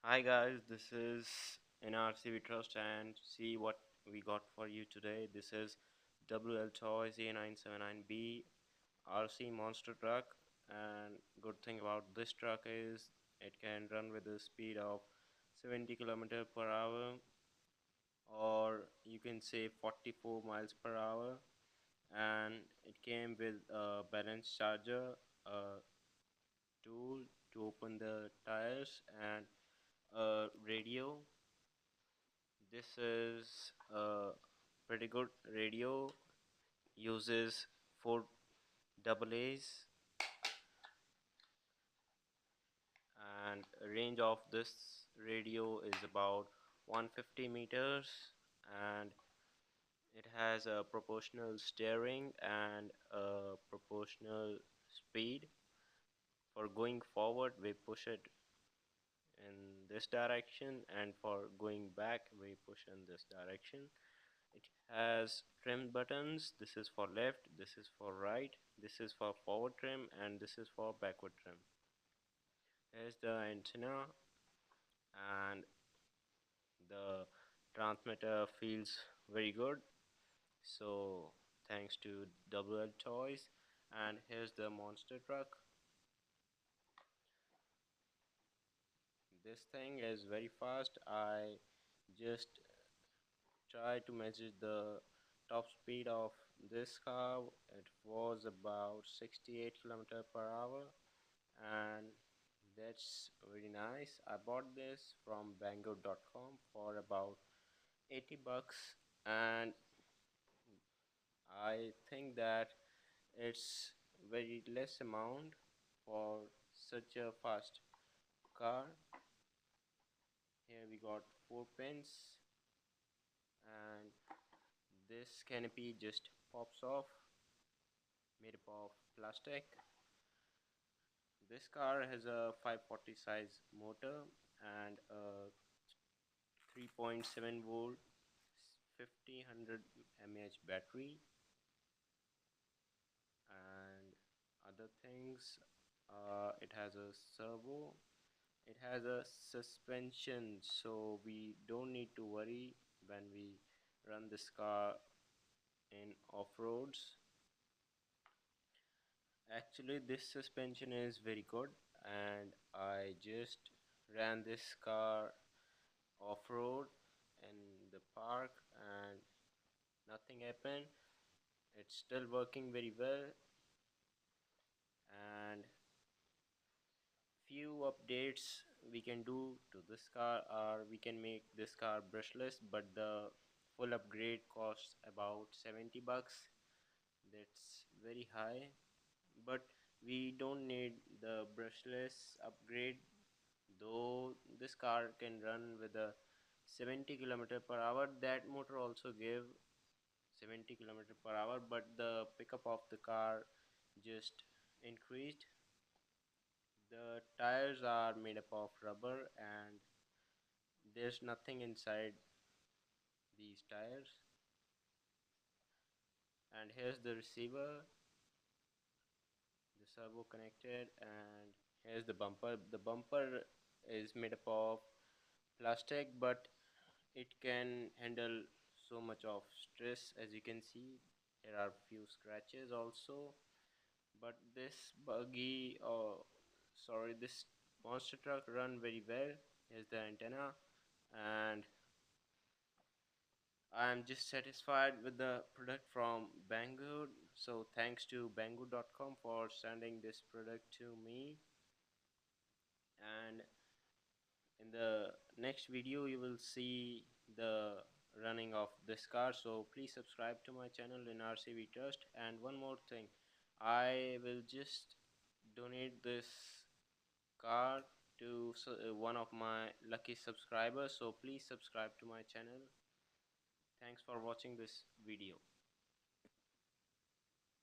Hi guys, this is NRC Trust and see what we got for you today. This is Wltoys a979b RC monster truck, and good thing about this truck is it can run with a speed of 70 km per hour, or you can say 44 miles per hour, and it came with a balance charger, a tool to open the tires, and a radio. This is a pretty good radio, uses 4 AA's, and range of this radio is about 150 meters, and it has a proportional steering and a proportional speed. For going forward we push it in this direction, and for going back we push in this direction. It has trim buttons. This is for left, this is for right, this is for forward trim, and this is for backward trim. Here's the antenna, and the transmitter feels very good. So thanks to Wltoys. And here's the monster truck. This thing is very fast. I just try to measure the top speed of this car. It was about 68 km per hour, and that's very nice. I bought this from banggood.com for about 80 bucks, and I think that it's very less amount for such a fast car. Here we got 4 pins, and this canopy just pops off, made up of plastic. This car has a 540 size motor and a 3.7 volt 5000 mAh battery, and other things. It has a servo, it has a suspension, so we don't need to worry when we run this car in off-roads. Actually this suspension is very good, and I just ran this car off-road in the park and nothing happened. It's still working very well, and few updates we can do to this car are we can make this car brushless, but the full upgrade costs about 70 bucks. That's very high, but we don't need the brushless upgrade, though this car can run with a 70 km per hour. That motor also gave 70 km per hour, but the pickup of the car just increased. The tires are made up of rubber, and there's nothing inside these tires. And here's the receiver, the servo connected, and here's the bumper. The bumper is made up of plastic, but it can handle so much of stress. As you can see, there are few scratches also, but this monster truck run very well. Here's the antenna, and I am just satisfied with the product from Banggood. So thanks to banggood.com for sending this product to me. And in the next video you will see the running of this car. So please subscribe to my channel in RCV Trust. And one more thing, I will just donate this car to one of my lucky subscribers. So please subscribe to my channel. Thanks for watching this video.